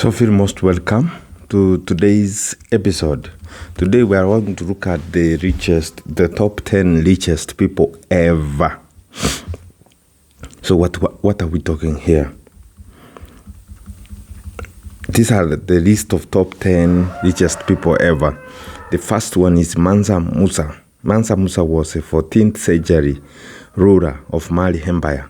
So feel most welcome to today's episode. Today we are going to look at the top 10 richest people ever. So what are we talking here? These are the list of top 10 richest people ever. The first one is Mansa Musa. Mansa Musa was a 14th century ruler of Mali Empire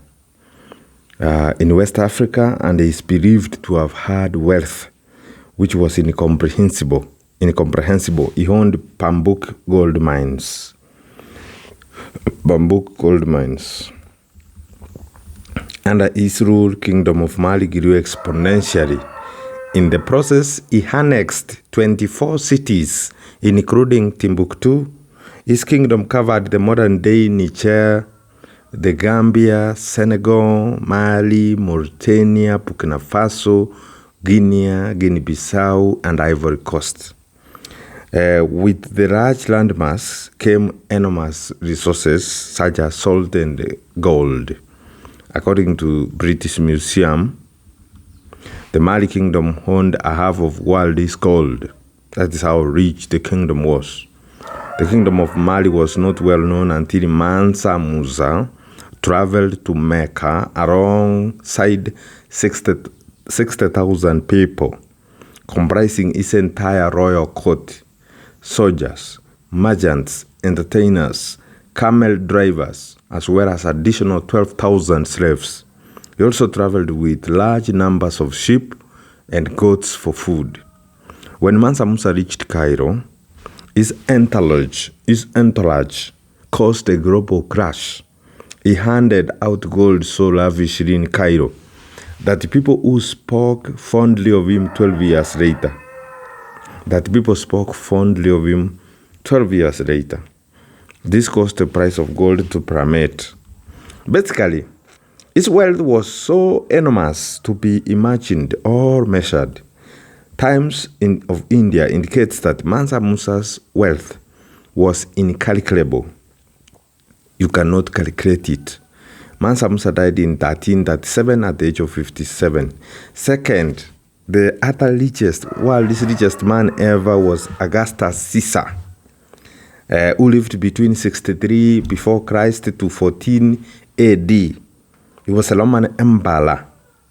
in West Africa, and is believed to have had wealth which was incomprehensible. He owned Bambuk gold mines. Under his rule, Kingdom of Mali grew exponentially. In the process, he annexed 24 cities, including Timbuktu. His kingdom covered the modern-day Niger, the Gambia, Senegal, Mali, Mauritania, Burkina Faso, Guinea-Bissau, and Ivory Coast. With the large landmass came enormous resources such as salt and gold. According to British Museum, the Mali kingdom owned a half of world's gold. That is how rich the kingdom was. The kingdom of Mali was not well known until Mansa Musa traveled to Mecca alongside 60,000 people, comprising his entire royal court, soldiers, merchants, entertainers, camel drivers, as well as additional 12,000 slaves. He also traveled with large numbers of sheep and goats for food. When Mansa Musa reached Cairo, his entourage caused a global crash. He handed out gold so lavishly in Cairo that people who spoke fondly of him 12 years later. This caused the price of gold to plummet. Basically, his wealth was so enormous to be imagined or measured. Times of India indicates that Mansa Musa's wealth was incalculable. You cannot calculate it. Mansa Musa died in 1337 at the age of 57. Second, the other world's richest man ever was Augusta Caesar, who lived between 63 before Christ to 14 AD. He was a Roman emperor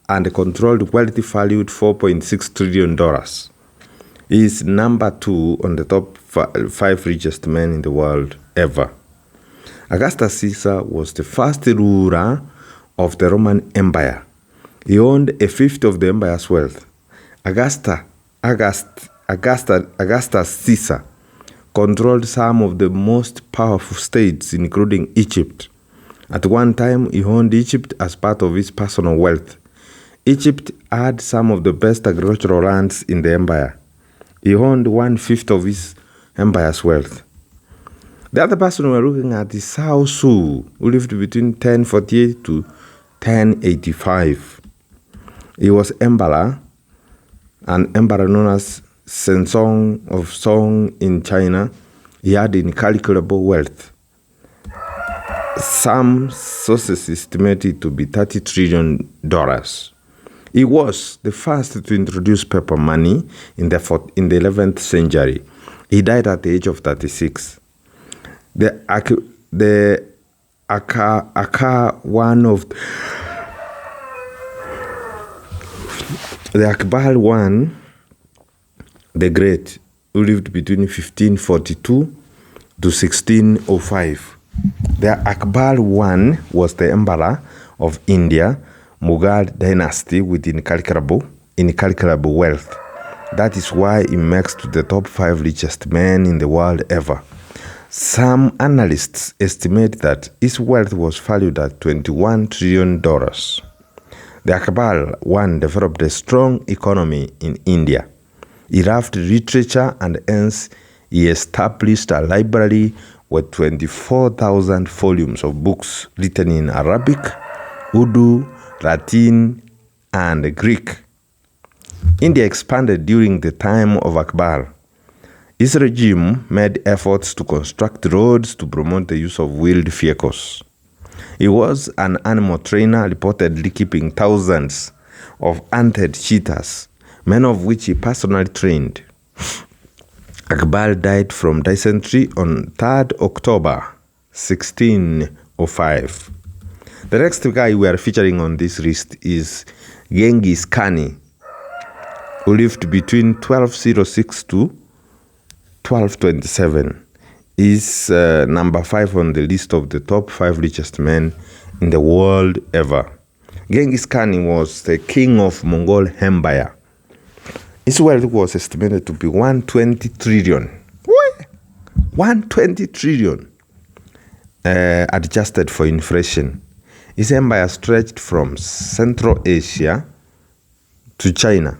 and controlled wealth valued $4.6 trillion. He is number 2 on the top 5 richest men in the world ever. Augusta Caesar was the first ruler of the Roman Empire. He owned a fifth of the empire's wealth. Augusta Caesar controlled some of the most powerful states, including Egypt. At one time, he owned Egypt as part of his personal wealth. Egypt had some of the best agricultural lands in the empire. He owned 1/5 of his empire's wealth. The other person we're looking at is Cao Su, who lived between 1048 to 1085. He was an emperor known as Shenzong of Song in China. He had incalculable wealth. Some sources estimate it to be $30 trillion. He was the first to introduce paper money in the 11th century. He died at the age of 36. The Akbar I the Great, who lived between 1542 to 1605. The Akbar I was the emperor of India, Mughal dynasty, with incalculable wealth. That is why he makes to the top 5 richest men in the world ever. Some analysts estimate that his wealth was valued at $21 trillion. The Akbar I developed a strong economy in India. He loved literature, and hence he established a library with 24,000 volumes of books written in Arabic, Urdu, Latin, and Greek. India expanded during the time of Akbar. His regime made efforts to construct roads to promote the use of wheeled vehicles. He was an animal trainer, reportedly keeping thousands of hunted cheetahs, many of which he personally trained. Akbar died from dysentery on 3rd October 1605. The next guy we are featuring on this list is Genghis Khan, who lived between 1206 to 1227. He's number 5 on the list of the top 5 richest men in the world ever. Genghis Khan was the king of Mongol Empire. His wealth was estimated to be 120 trillion. What? 120 trillion. Adjusted for inflation. His empire stretched from Central Asia to China.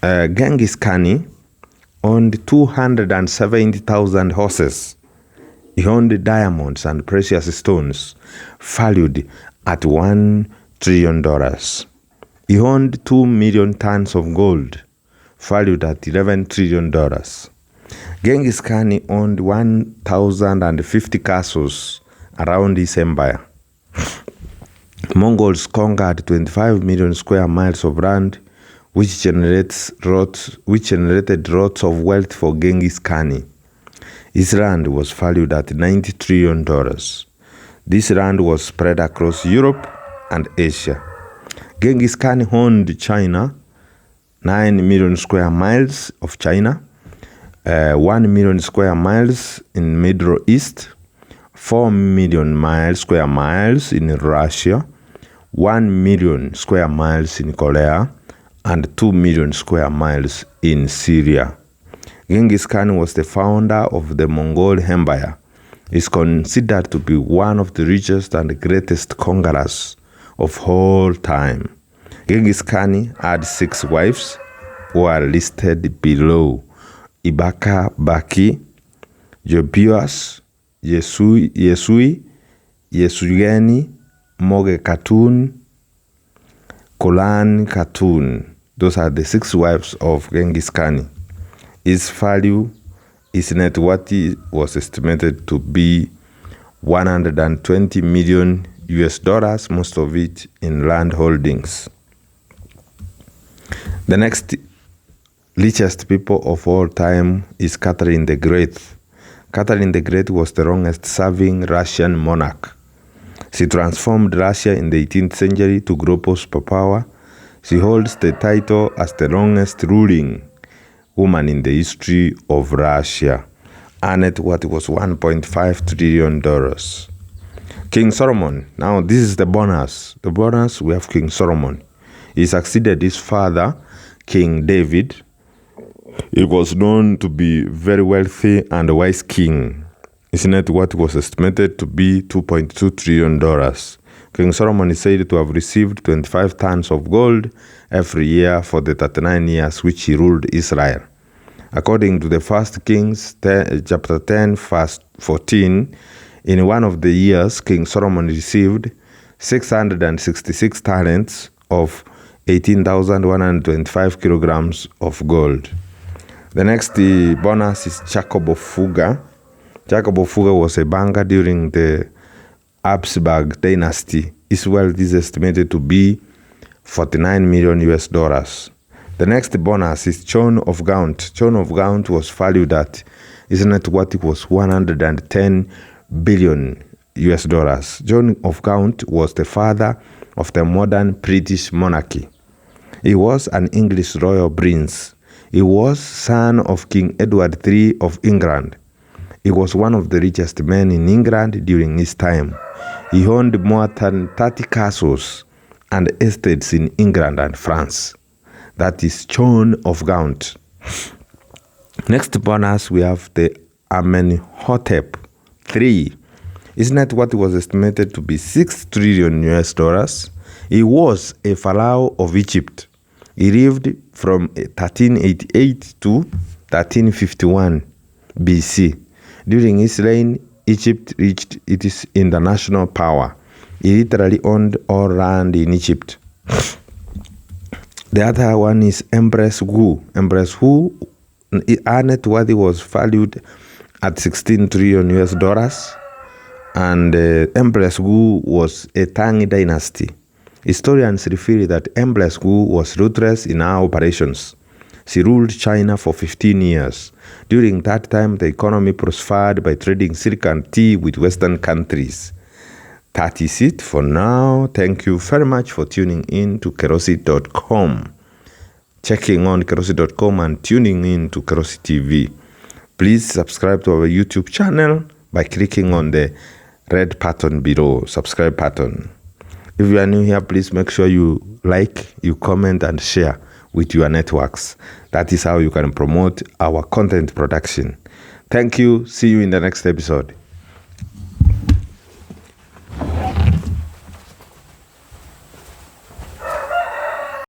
Genghis Khan owned 270,000 horses. He owned diamonds and precious stones valued at $1 trillion. He owned 2 million tons of gold valued at $11 trillion. Genghis Khan owned 1,050 castles around his empire. Mongols conquered 25 million square miles of land, which generated lots of wealth for Genghis Khan. His land was valued at $90 trillion. This land was spread across Europe and Asia. Genghis Khan owned China, 9 million square miles of China, 1 million square miles in Middle East, 4 million square miles in Russia, 1 million square miles in Korea, and 2 million square miles in Syria. Genghis Khan was the founder of the Mongol Empire. He is considered to be one of the richest and greatest conquerors of all time. Genghis Khan had 6 wives who are listed below: Ibaka Baki, Jobias, Yesui, Yesugeni, Moge Khatun, Kolan Khatun. Those are the 6 wives of Genghis Khan. His value, his net worth was estimated to be $120 million, most of it in land holdings. The next richest people of all time is Catherine the Great. Catherine the Great was the longest-serving Russian monarch. She transformed Russia in the 18th century to global superpower. She holds the title as the longest ruling woman in the history of Russia. Her net worth was $1.5 trillion. King Solomon. Now this is the bonus. The bonus, we have King Solomon. He succeeded his father, King David. He was known to be very wealthy and a wise king. His net worth was estimated to be $2.2 trillion. King Solomon is said to have received 25 tons of gold every year for the 39 years which he ruled Israel. According to the 1 Kings chapter 10, verse 14, in one of the years, King Solomon received 666 talents of 18,125 kilograms of gold. The next bonus is Jacob of Fuga. Jacob of Fuga was a banker during the Habsburg dynasty. His wealth is estimated to be $49 million. The next bonus is John of Gaunt. John of Gaunt was valued at, his net worth was $110 billion. John of Gaunt was the father of the modern British monarchy. He was an English royal prince. He was son of King Edward III of England. He was one of the richest men in England during his time. He owned more than 30 castles and estates in England and France. That is John of Gaunt. Next bonus, we have the Amenhotep III. His net worth was estimated to be $6 trillion. He was a pharaoh of Egypt. He lived from 1388 to 1351 BC. During his reign, Egypt reached its international power. He literally owned all land in Egypt. The other one is Empress Wu. Empress Wu, her net worth was valued at $16 trillion. And Empress Wu was a Tang dynasty. Historians reveal that Empress Gu was ruthless in her operations. She ruled China for 15 years. During that time, the economy prospered by trading silk and tea with Western countries. That is it for now. Thank you very much for tuning in to Kerosi.com. Checking on Kerosi.com and tuning in to Kerosi TV. Please subscribe to our YouTube channel by clicking on the red button below, subscribe button. If you are new here, please make sure you like, you comment, and share with your networks. That is how you can promote our content production. Thank you. See you in the next episode.